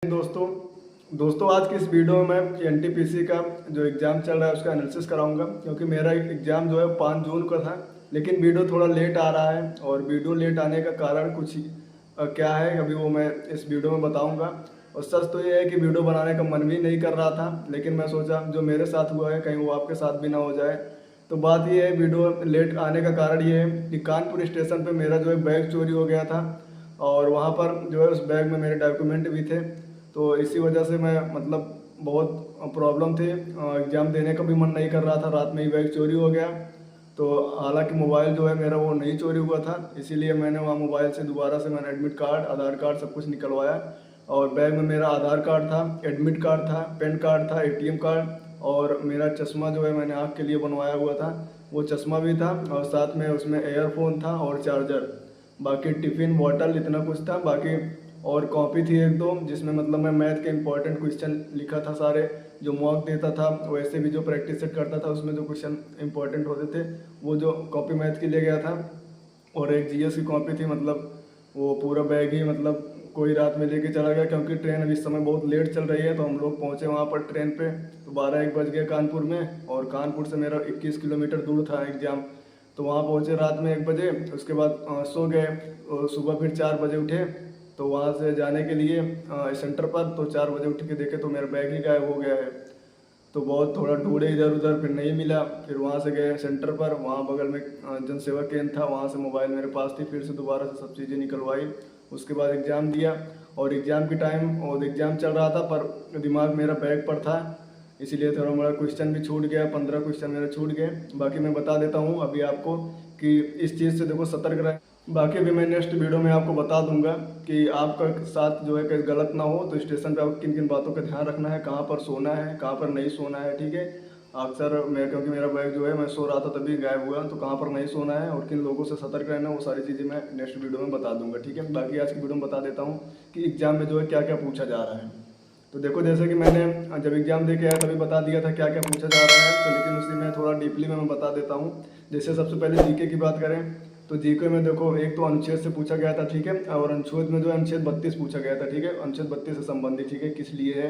दोस्तों दोस्तों आज की इस वीडियो में मैं एनटीपीसी का जो एग्ज़ाम चल रहा है उसका एनालिसिस कराऊंगा, क्योंकि मेरा एग्ज़ाम जो है 5 जून का था। लेकिन वीडियो थोड़ा लेट आ रहा है और वीडियो लेट आने का कारण कुछ क्या है अभी वो मैं इस वीडियो में बताऊंगा। और सच तो ये है कि वीडियो बनाने का मन भी नहीं कर रहा था, लेकिन मैं सोचा जो मेरे साथ हुआ है कहीं वो आपके साथ भी ना हो जाए। तो बात ये है, वीडियो लेट आने का कारण ये है कि कानपुर स्टेशन पर मेरा जो है बैग चोरी हो गया था और वहाँ पर जो है उस बैग में मेरे डॉक्यूमेंट भी थे। तो इसी वजह से मैं मतलब बहुत प्रॉब्लम थी, एग्ज़ाम देने का भी मन नहीं कर रहा था। रात में ही बैग चोरी हो गया। तो हालांकि मोबाइल जो है मेरा वो नहीं चोरी हुआ था, इसीलिए मैंने वहाँ मोबाइल से दोबारा से मैंने एडमिट कार्ड, आधार कार्ड सब कुछ निकलवाया। और बैग में मेरा आधार कार्ड था, एडमिट कार्ड था, पैन कार्ड था, एटीएम कार्ड और मेरा चश्मा जो है मैंने आँख के लिए बनवाया हुआ था वो चश्मा भी था। और साथ में उसमें एयरफोन था और चार्जर। बाकी टिफ़िन बॉटल इतना कुछ था। बाकी और कॉपी थी एक दो, जिसमें मतलब मैं मैथ के इंपॉर्टेंट क्वेश्चन लिखा था सारे, जो मॉक देता था वैसे भी जो प्रैक्टिस सेट करता था उसमें जो क्वेश्चन इंपॉर्टेंट होते थे वो जो कॉपी मैथ की ले गया था। और एक जीएस की कॉपी थी। मतलब वो पूरा बैग ही मतलब कोई रात में लेके चला गया, क्योंकि ट्रेन अभी इस समय बहुत लेट चल रही है। तो हम लोग पहुँचे वहाँ पर ट्रेन पे तो 12-1 बज गया कानपुर में, और कानपुर से मेरा 21 किलोमीटर दूर था एग्ज़ाम। तो वहाँ पहुँचे रात में 1 बजे, उसके बाद सो गए और सुबह फिर 4 बजे उठे। तो वहाँ से जाने के लिए सेंटर पर तो 4 बजे उठ के देखे तो मेरा बैग ही गायब हो गया है। तो बहुत थोड़ा ढूंढे इधर उधर, फिर नहीं मिला। फिर वहाँ से गए सेंटर पर, वहाँ बगल में जन सेवा केंद्र था, वहाँ से मोबाइल मेरे पास थी, फिर से दोबारा से सब चीज़ें निकलवाई। उसके बाद एग्ज़ाम दिया और एग्ज़ाम के टाइम और एग्ज़ाम चल रहा था पर दिमाग मेरा बैग पर था, इसीलिए थोड़ा मेरा क्वेश्चन भी छूट गया, 15 क्वेश्चन मेरे छूट गए। बाकी मैं बता देता हूँ अभी आपको कि इस चीज़ से देखो सतर्क रहें। बाकी भी मैं नेक्स्ट वीडियो में आपको बता दूंगा कि आपका साथ जो है कहीं गलत ना हो। तो स्टेशन पे आपको किन किन बातों का ध्यान रखना है, कहाँ पर सोना है, कहाँ पर नहीं सोना है, ठीक है। अक्सर मैं, क्योंकि मेरा बैग जो है मैं सो रहा था तभी गायब हुआ, तो कहाँ पर नहीं सोना है और किन लोगों से सतर्क रहना है वो सारी चीज़ें मैं नेक्स्ट वीडियो में बता दूंगा, ठीक है। बाकी आज की वीडियो में बता देता हूँ कि एग्ज़ाम में जो है क्या क्या पूछा जा रहा है। तो देखो, जैसे कि मैंने जब एग्ज़ाम दे के आया तभी बता दिया था क्या क्या पूछा जा रहा है, तो लेकिन उसी में थोड़ा डीपली में मैं बता देता हूँ। जैसे सबसे पहले जीके की बात करें तो जीके में देखो एक तो अनुच्छेद से पूछा गया था, ठीक है। और अनुच्छेद में जो है अनुच्छेद 32 पूछा गया था, ठीक है। अनुच्छेद 32 से संबंधित, ठीक है, किस लिए है,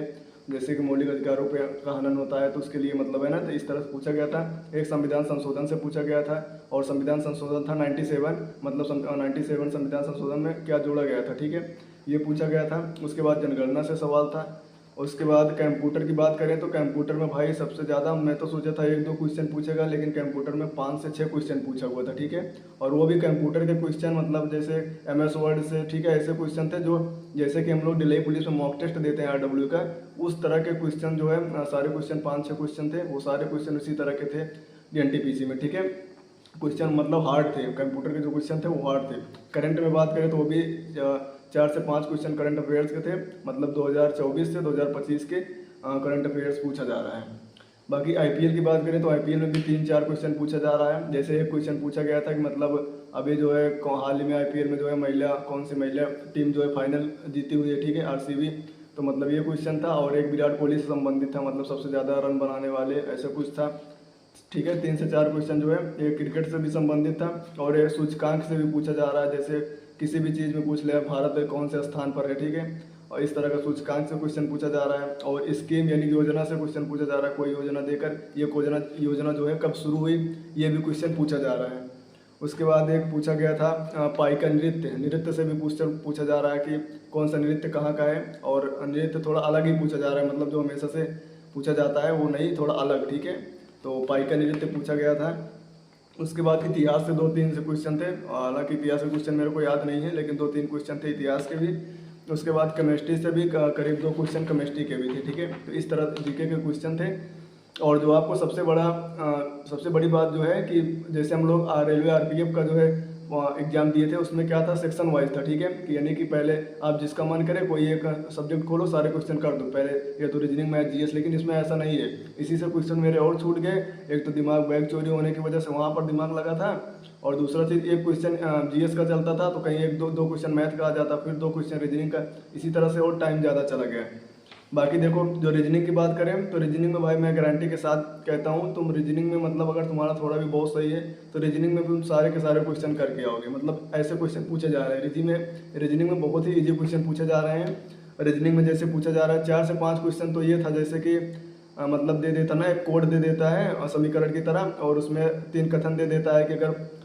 जैसे कि मौलिक अधिकारों पे का हनन होता है तो उसके लिए मतलब है ना, तो इस तरह से पूछा गया था। एक संविधान संशोधन से पूछा गया था, और संविधान संशोधन था 97, मतलब 97 संविधान संशोधन में क्या जोड़ा गया था, ठीक है, ये पूछा गया था। उसके बाद जनगणना से सवाल था। उसके बाद कंप्यूटर की बात करें तो कंप्यूटर में भाई सबसे ज़्यादा, मैं तो सोचा था 1-2 क्वेश्चन पूछेगा, लेकिन कंप्यूटर में 5 से 6 क्वेश्चन पूछा हुआ था, ठीक है। और वो भी कंप्यूटर के क्वेश्चन मतलब जैसे एमएस वर्ड से, ठीक है, ऐसे क्वेश्चन थे जो जैसे कि हम लोग दिल्ली पुलिस में मॉक टेस्ट देते हैं आरडब्ल्यू का, उस तरह के क्वेश्चन जो है सारे क्वेश्चन 5-6 क्वेश्चन थे, वो सारे क्वेश्चन उसी तरह के थे एनटीपीसी में, ठीक है। क्वेश्चन मतलब हार्ड थे, कंप्यूटर के जो क्वेश्चन थे वो हार्ड थे। करंट में बात करें तो वो भी 4 से 5 क्वेश्चन करंट अफेयर्स के थे, मतलब 2024 से 2025 के करंट अफेयर्स पूछा जा रहा है। बाकी आईपीएल की बात करें तो आईपीएल में भी 3-4 क्वेश्चन पूछा जा रहा है। जैसे एक क्वेश्चन पूछा गया था कि मतलब अभी जो है हाल ही में आईपीएल में जो है कौन सी महिला टीम जो है फाइनल जीती हुई है, ठीक है, आरसीबी। तो मतलब ये क्वेश्चन था। और एक विराट कोहली से संबंधित था, मतलब सबसे ज़्यादा रन बनाने वाले, ऐसा कुछ था, ठीक है। 3 से 4 क्वेश्चन जो है ये क्रिकेट से भी संबंधित था। और ये सूचकांक से भी पूछा जा रहा है, जैसे किसी भी चीज़ में पूछ ले भारत कौन से स्थान पर है, ठीक है। और इस तरह का सूचकांक से क्वेश्चन पूछा जा रहा है। और स्कीम यानी योजना से क्वेश्चन पूछा जा रहा है, कोई योजना देकर ये योजना जो है कब शुरू हुई, ये भी क्वेश्चन पूछा जा रहा है। उसके बाद एक पूछा गया था पाई का नृत्य, नृत्य से भी पूछा जा रहा है कि कौन सा नृत्य कहाँ का है। और नृत्य थोड़ा अलग ही पूछा जा रहा है, मतलब जो हमेशा से पूछा जाता है वो नहीं, थोड़ा अलग, ठीक है। तो पाई का नृत्य पूछा गया था। उसके बाद इतिहास से 2-3 से क्वेश्चन थे, हालांकि इतिहास के क्वेश्चन मेरे को याद नहीं है, लेकिन 2-3 क्वेश्चन थे इतिहास के भी। उसके बाद केमिस्ट्री से भी करीब 2 क्वेश्चन केमिस्ट्री के भी थे, ठीक है। तो इस तरह जीके के क्वेश्चन थे। और जो आपको सबसे बड़ी बात जो है कि जैसे हम लोग रेलवे आरपीएफ का जो है एग्जाम दिए थे, उसमें क्या था, सेक्शन वाइज था, ठीक है। कि यानी कि पहले आप जिसका मन करे कोई एक सब्जेक्ट खोलो, सारे क्वेश्चन कर दो पहले, ये तो रीजनिंग मैथ जीएस। लेकिन इसमें ऐसा नहीं है, इसी से क्वेश्चन मेरे और छूट गए। एक तो दिमाग बैग चोरी होने की वजह से वहाँ पर दिमाग लगा था, और दूसरा चीज़ एक क्वेश्चन जीएस का चलता था तो कहीं 1-2 क्वेश्चन मैथ का आ जाता, फिर 2 क्वेश्चन रीजनिंग का, इसी तरह से और टाइम ज़्यादा चला गया। बाकी देखो, जो रीजनिंग की बात करें तो रीजनिंग में भाई मैं गारंटी के साथ कहता हूँ, तुम रीजनिंग में मतलब अगर तुम्हारा थोड़ा भी बहुत सही है तो रीजनिंग में तुम सारे के सारे क्वेश्चन करके आओगे। मतलब ऐसे क्वेश्चन पूछे जा रहे हैं रीजनिंग में बहुत ही ईजी क्वेश्चन पूछे जा रहे हैं। रीजनिंग में जैसे पूछा जा रहा है 4 से 5 क्वेश्चन तो ये था जैसे कि मतलब दे देता ना, एक कोड दे देता है समीकरण की तरह, और उसमें 3 कथन दे देता है कि अगर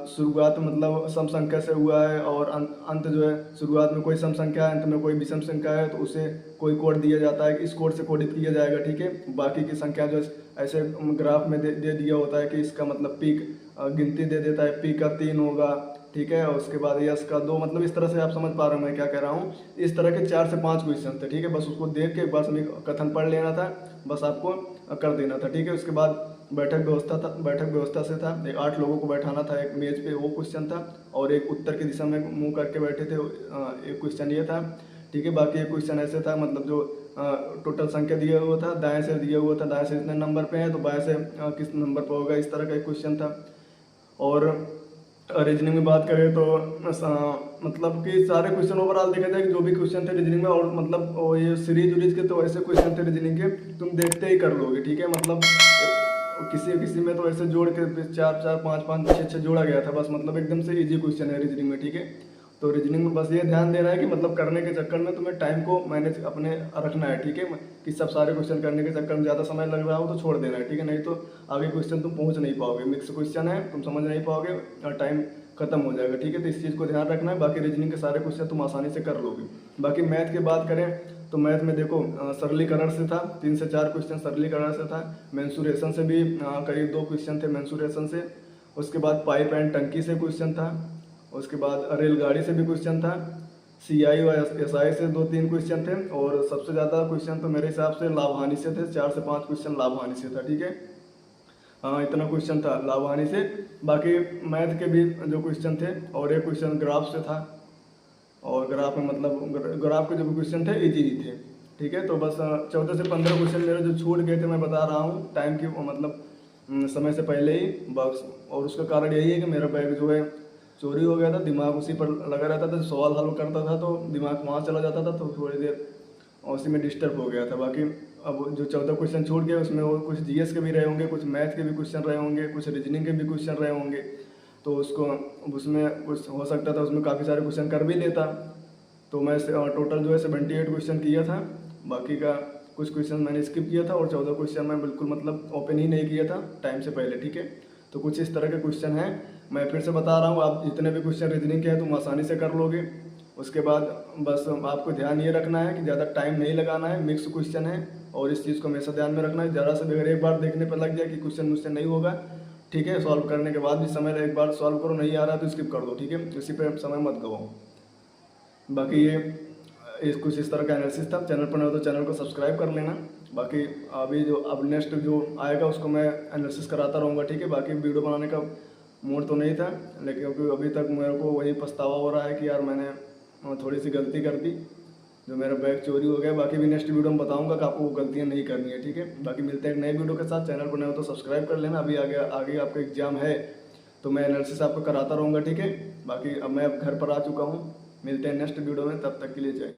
शुरुआत मतलब सम संख्या से हुआ है और अंत जो है शुरुआत में कोई सम संख्या है, अंत में कोई विषम संख्या है, तो उसे कोई कोड दिया जाता है कि इस कोड से कोडित किया जाएगा, ठीक है। बाकी की संख्या जो ऐसे ग्राफ में दे दिया होता है कि इसका मतलब पीक गिनती दे देता है, पी का 3 होगा, ठीक है, और उसके बाद यस का 2, मतलब इस तरह से आप समझ पा रहे हो मैं क्या कह रहा हूँ। इस तरह के 4 से 5 क्वेश्चन थे, ठीक है। बस उसको देख के एक बार कथन पढ़ लेना था, बस आपको कर देना था, ठीक है। उसके बाद बैठक व्यवस्था से था, 8 लोगों को बैठाना था एक मेज पे, वो क्वेश्चन था, और एक उत्तर की दिशा में मुंह करके बैठे थे, एक क्वेश्चन ये था, ठीक है। बाकी एक क्वेश्चन ऐसे था, मतलब जो टोटल संख्या दिया हुआ था, दाएं से दिया हुआ था, दाएं से इतने नंबर पे है तो बाएं से किस नंबर पर होगा, इस तरह का एक क्वेश्चन था। और रीजनिंग में बात करें तो मतलब कि सारे क्वेश्चन ओवरऑल देखा जाए कि जो भी क्वेश्चन थे रीजनिंग में, और मतलब ये सीरीज के तो ऐसे क्वेश्चन थे रीजनिंग के तुम देखते ही कर लोगे, ठीक है। मतलब किसी में तो ऐसे जोड़ के 4 5 6 जोड़ा गया था बस, मतलब एकदम से इजी क्वेश्चन है रीजनिंग में, ठीक है। तो रीजनिंग में बस ये ध्यान देना है कि मतलब करने के चक्कर में तुम्हें टाइम को मैनेज अपने रखना है, ठीक है, कि सब सारे क्वेश्चन करने के चक्कर में ज़्यादा समय लग रहा हो तो छोड़ देना है, ठीक है, नहीं तो आगे क्वेश्चन तुम पहुंच नहीं पाओगे, मिक्स क्वेश्चन है, तुम समझ नहीं पाओगे और टाइम खत्म हो जाएगा, ठीक है। तो इस चीज़ को ध्यान रखना है। बाकी रीजनिंग के सारे क्वेश्चन तुम आसानी से कर लोगे। बाकी मैथ की बात करें तो मैथ में देखो सरलीकरण से था, 3 से 4 क्वेश्चन सरलीकरण से था, मेंसुरेशन से भी करीब 2 क्वेश्चन थे मेंसुरेशन से। उसके बाद पाइप एंड टंकी से क्वेश्चन था, उसके बाद रेलगाड़ी से भी क्वेश्चन था, CI और SI से 2-3 क्वेश्चन थे, और सबसे ज़्यादा क्वेश्चन तो मेरे हिसाब से लाभ हानि से थे, 4 से 5 क्वेश्चन लाभ हानि से था, ठीक है। हाँ, इतना क्वेश्चन था लाभ हानि से। बाकी मैथ के भी जो क्वेश्चन थे, और एक क्वेश्चन ग्राफ से था, और ग्राफ में मतलब ग्राफ के जो क्वेश्चन थे इजी ही थे, ठीक है। तो बस 14 से 15 क्वेश्चन मेरे जो छूट गए थे मैं बता रहा हूँ टाइम की मतलब समय से पहले ही बस। और उसका कारण यही है कि मेरा बैग जो है चोरी हो गया था, दिमाग उसी पर लगा रहता था, सवाल हल करता था तो दिमाग वहाँ चला जाता था, तो थोड़ी देर उसी में डिस्टर्ब हो गया था। बाकी अब जो 14 क्वेश्चन छूट गए उसमें वो कुछ GS के भी रहे होंगे, कुछ मैथ के भी क्वेश्चन रहे होंगे, कुछ रीजनिंग के भी क्वेश्चन रहे होंगे, तो उसको उसमें कुछ हो सकता था उसमें काफ़ी सारे क्वेश्चन कर भी लेता। तो मैं टोटल जो है 78 क्वेश्चन किया था, बाकी का कुछ क्वेश्चन मैंने स्किप किया था, और 14 क्वेश्चन मैं बिल्कुल मतलब ओपन ही नहीं किया था टाइम से पहले, ठीक है। तो कुछ इस तरह के क्वेश्चन हैं, मैं फिर से बता रहा हूँ, आप जितने भी क्वेश्चन रीजनिंग के हैं तुम आसानी से कर लोगे। उसके बाद बस आपको ध्यान ये रखना है कि ज़्यादा टाइम नहीं लगाना है, मिक्स क्वेश्चन है, और इस चीज़ को हमेशा ध्यान में रखना है। ज़रा से भी अगर एक बार देखने पर लग जाए कि क्वेश्चन मुझसे नहीं होगा, ठीक है, सॉल्व करने के बाद भी समय एक बार सॉल्व करो, नहीं आ रहा तो स्किप कर दो, ठीक है, इसी पर समय मत गवाओ। बाकी ये कुछ इस तरह का एनालिसिस था। चैनल पर नहीं हो तो चैनल को सब्सक्राइब कर लेना। बाकी अभी जो अब नेक्स्ट जो आएगा उसको मैं एनालिसिस कराता रहूँगा, ठीक है। बाकी वीडियो बनाने का मूड तो नहीं था, लेकिन क्योंकि अभी तक मेरे को वही पछतावा हो रहा है कि यार मैंने थोड़ी सी गलती कर दी, जो मेरा बैग चोरी हो गया। बाकी भी नेक्स्ट वीडियो में बताऊंगा कि आपको वो गलतियाँ नहीं करनी है, ठीक है। बाकी मिलते हैं एक नए वीडियो के साथ। चैनल पर नए हो तो सब्सक्राइब कर लेना। अभी आगे आपका एग्जाम है तो मैं एनालिसिस आपको कराता रहूँगा, ठीक है। बाकी अब मैं घर पर आ चुका हूँ, मिलते हैं नेक्स्ट वीडियो में, तब तक के लिए जय।